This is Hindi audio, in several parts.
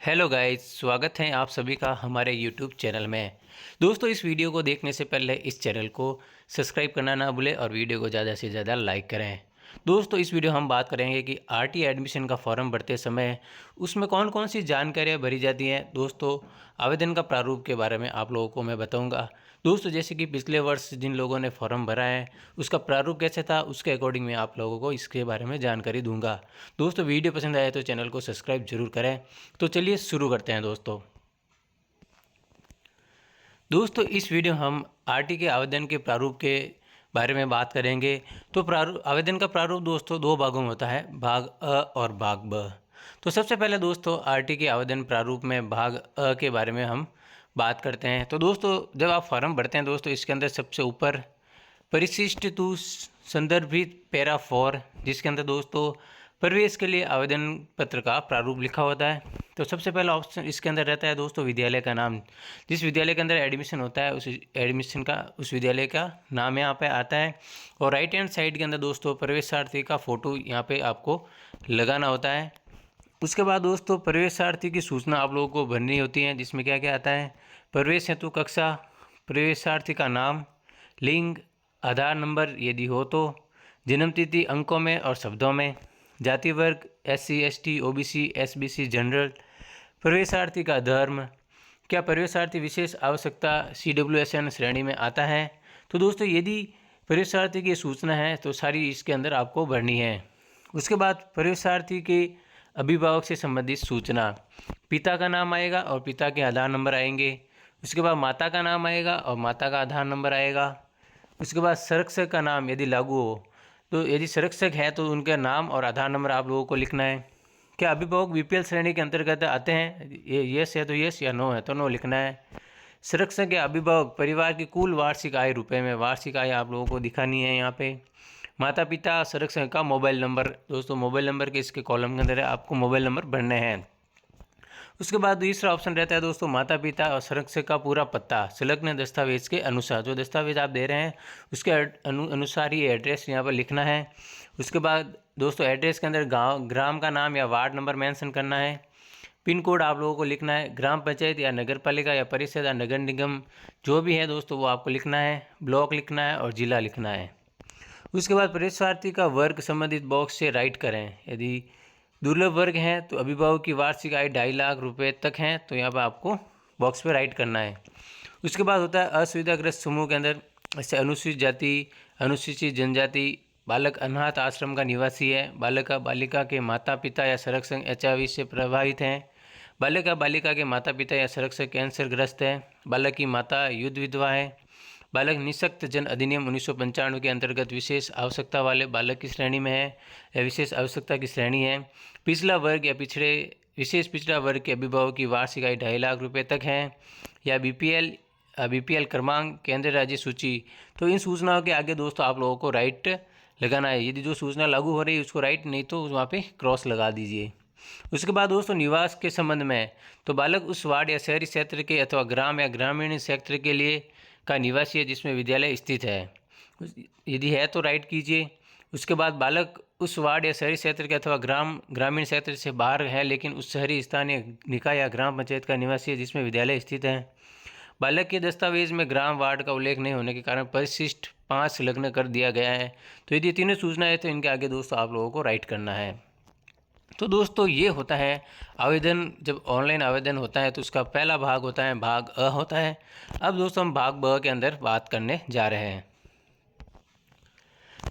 हेलो गाइस, स्वागत है आप सभी का हमारे यूट्यूब चैनल में। दोस्तों, इस वीडियो को देखने से पहले इस चैनल को सब्सक्राइब करना ना भूलें और वीडियो को ज़्यादा से ज़्यादा लाइक करें। दोस्तों, इस वीडियो हम बात करेंगे कि आरटी एडमिशन का फॉर्म भरते समय उसमें कौन कौन सी जानकारियाँ भरी जाती हैं। दोस्तों, आवेदन का प्रारूप के बारे में आप लोगों को मैं बताऊँगा। दोस्तों, जैसे कि पिछले वर्ष जिन लोगों ने फॉर्म भरा है उसका प्रारूप कैसे था, उसके अकॉर्डिंग मैं आप लोगों को इसके बारे में जानकारी दूंगा। दोस्तों, वीडियो पसंद आए तो चैनल को सब्सक्राइब जरूर करें। तो चलिए शुरू करते हैं। दोस्तों इस वीडियो हम आरटी के आवेदन के प्रारूप के बारे में बात करेंगे। तो प्रारूप आवेदन का प्रारूप दोस्तों दो भागों में होता है, भाग अ और भाग ब। तो सबसे पहले दोस्तों आरटी के आवेदन प्रारूप में भाग अ के बारे में हम बात करते हैं। तो दोस्तों जब आप फॉर्म भरते हैं दोस्तों, इसके अंदर सबसे ऊपर परिशिष्ट टू संदर्भित पैरा 4, जिसके अंदर दोस्तों प्रवेश के लिए आवेदन पत्र का प्रारूप लिखा होता है। तो सबसे पहला ऑप्शन इसके अंदर रहता है दोस्तों विद्यालय का नाम। जिस विद्यालय के अंदर एडमिशन होता है उस विद्यालय का नाम यहाँ पे आता है। और राइट हैंड साइड के अंदर दोस्तों प्रवेशार्थी का फ़ोटो यहाँ पे आपको लगाना होता है। उसके बाद दोस्तों प्रवेशार्थी की सूचना आप लोगों को भरनी होती है, जिसमें क्या क्या आता है: प्रवेश हेतु कक्षा, प्रवेशार्थी का नाम, लिंग, आधार नंबर यदि हो तो, जन्म तिथि अंकों में और शब्दों में, जाति वर्ग SC ST OBC SBC general, प्रवेशार्थी का धर्म, क्या प्रवेशार्थी विशेष आवश्यकता CWSN श्रेणी में आता है। तो दोस्तों यदि प्रवेशार्थी की सूचना है तो सारी इसके अंदर आपको भरनी है। उसके बाद प्रवेशार्थी के अभिभावक से संबंधित सूचना, पिता का नाम आएगा और पिता के आधार नंबर आएंगे। उसके बाद माता का नाम आएगा और माता का आधार नंबर आएगा। उसके बाद संरक्षक का नाम यदि लागू हो, तो यदि संरक्षक है तो उनका नाम और आधार नंबर आप लोगों को लिखना है। क्या अभिभावक BPL श्रेणी के अंतर्गत आते हैं, ये यस है तो यस, या नो है तो नो लिखना है। संरक्षक या अभिभावक परिवार की कुल वार्षिक आय रुपए में, वार्षिक आय आप लोगों को दिखानी है यहाँ पे। माता पिता संरक्षक का मोबाइल नंबर, दोस्तों मोबाइल नंबर के इसके कॉलम के अंदर आपको मोबाइल नंबर भरने हैं। उसके बाद दूसरा ऑप्शन रहता है दोस्तों माता पिता और संरक्षक का पूरा पता संलग्न दस्तावेज के अनुसार। जो दस्तावेज आप दे रहे हैं उसके अनुसार ही एड्रेस यहाँ पर लिखना है। उसके बाद दोस्तों एड्रेस के अंदर गांव, ग्राम का नाम या वार्ड नंबर मेंशन करना है। पिन कोड आप लोगों को लिखना है। ग्राम पंचायत या नगर पालिका या परिषद या नगर निगम जो भी है दोस्तों वो आपको लिखना है। ब्लॉक लिखना है और जिला लिखना है। उसके बाद प्रवेशार्थी का वर्ग संबंधित बॉक्स से राइट करें। यदि दुर्लभ वर्ग हैं तो अभिभावक की वार्षिक आय 2.5 लाख रुपए तक हैं तो यहाँ पर आपको बॉक्स पे राइट करना है। उसके बाद होता है असुविधाग्रस्त समूह के अंदर, जैसे अनुसूचित जाति, अनुसूचित जनजाति, बालक अनाथ आश्रम का निवासी है, बालक या बालिका के माता पिता या संरक्षक HIV से प्रभावित हैं, बालक या बालिका के माता पिता या संरक्षक कैंसर ग्रस्त है, बालक की माता युद्ध विधवा है, बालक निःशक्त जन अधिनियम 1995 के अंतर्गत विशेष आवश्यकता वाले बालक की श्रेणी में है या विशेष आवश्यकता की श्रेणी है, पिछला वर्ग या विशेष पिछड़ा वर्ग के अभिभावक की वार्षिक आय 2.5 लाख रुपए तक है, या BPL क्रमांक केंद्र राज्य सूची। तो इन सूचनाओं के आगे दोस्तों आप लोगों को राइट लगाना है। यदि जो सूचना लागू हो रही है उसको राइट, नहीं तो वहाँ पे क्रॉस लगा दीजिए। उसके बाद दोस्तों निवास के संबंध में, तो बालक उस वार्ड या शहरी क्षेत्र के अथवा ग्राम या ग्रामीण क्षेत्र के लिए का निवासी है जिसमें विद्यालय स्थित है, यदि है तो राइट कीजिए। उसके बाद बालक उस वार्ड या शहरी क्षेत्र के अथवा ग्रामीण क्षेत्र से बाहर है लेकिन उस शहरी स्थानीय निकाय या ग्राम पंचायत का निवासी है जिसमें विद्यालय स्थित है। बालक के दस्तावेज में ग्राम वार्ड का उल्लेख नहीं होने के कारण परिशिष्ट 5 संलग्न कर दिया गया है। तो यदि तीनों सूचना है तो इनके आगे दोस्तों आप लोगों को राइट करना है। तो दोस्तों ये होता है आवेदन। जब ऑनलाइन आवेदन होता है तो उसका पहला भाग होता है, भाग अ होता है। अब दोस्तों हम भाग ब के अंदर बात करने जा रहे हैं।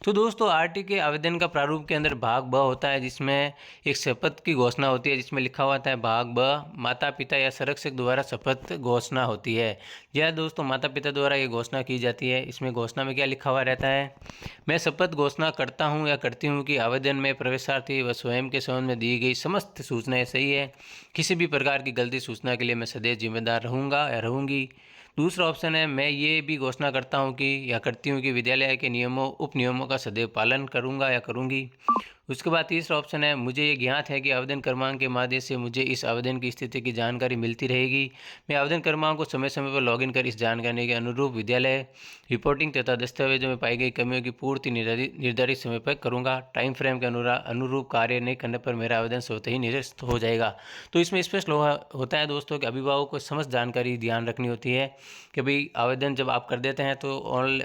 तो दोस्तों आरटी के आवेदन का प्रारूप के अंदर भाग ब होता है जिसमें एक शपथ की घोषणा होती है, जिसमें लिखा हुआ है भाग ब, माता पिता या संरक्षक द्वारा शपथ घोषणा होती है। यह दोस्तों माता पिता द्वारा ये घोषणा की जाती है। इसमें घोषणा में क्या लिखा हुआ रहता है: मैं शपथ घोषणा करता हूँ या करती हूँ कि आवेदन में प्रवेशार्थी व स्वयं के संबंध में दी गई समस्त सूचनाएं सही है। किसी भी प्रकार की गलती सूचना के लिए मैं सदैव जिम्मेदार रहूँगा या रहूँगी। दूसरा ऑप्शन है मैं ये भी घोषणा करता हूँ कि या करती हूँ कि विद्यालय के नियमों उप नियमों का सदैव पालन करूँगा या करूँगी। उसके बाद तीसरा ऑप्शन है, मुझे ये ज्ञात है कि आवेदन क्रमांक के माध्यम से मुझे इस आवेदन की स्थिति की जानकारी मिलती रहेगी। मैं आवेदन क्रमांक को समय समय पर लॉगिन कर इस जानकारी के अनुरूप विद्यालय रिपोर्टिंग तथा दस्तावेजों में पाई गई कमियों की पूर्ति निर्धारित समय पर करूँगा। टाइम फ्रेम के अनुरूप कार्य नहीं करने पर मेरा आवेदन स्वतः ही निरस्त हो जाएगा। तो इसमें स्पष्ट होता है दोस्तों कि अभिभावक को समस्त जानकारी ध्यान रखनी होती है कि भाई आवेदन जब आप कर देते हैं तो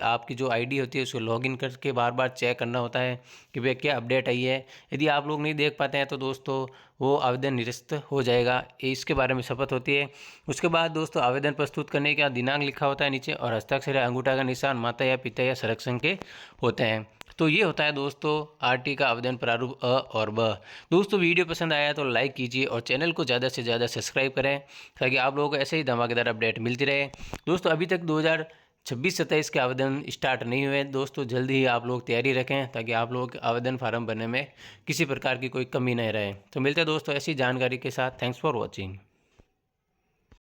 आपकी जो आईडी होती है उसको लॉगिन करके बार बार चेक करना होता है कि भाई क्या अपडेट आई है। यदि आप लोग नहीं देख पाते हैं तो दोस्तों वो आवेदन निरस्त हो जाएगा, इसके बारे में शपथ होती है। उसके बाद दोस्तों आवेदन प्रस्तुत करने का दिनांक लिखा होता है नीचे, और हस्ताक्षर या अंगूठा का निशान माता या पिता या संरक्षण के होते हैं। तो ये होता है दोस्तों आरटी का आवेदन प्रारूप अ और ब। दोस्तों वीडियो पसंद आया तो लाइक कीजिए और चैनल को ज़्यादा से ज़्यादा सब्सक्राइब करें ताकि आप लोगों को ऐसे ही धमाकेदार अपडेट मिलती रहे। दोस्तों अभी तक 2026-27 के आवेदन स्टार्ट नहीं हुए दोस्तों, जल्दी ही आप लोग तैयारी रखें ताकि आप लोग आवेदन फार्म भरने में किसी प्रकार की कोई कमी नहीं रहे। तो मिलते हैं दोस्तों ऐसी जानकारी के साथ। Thanks for watching.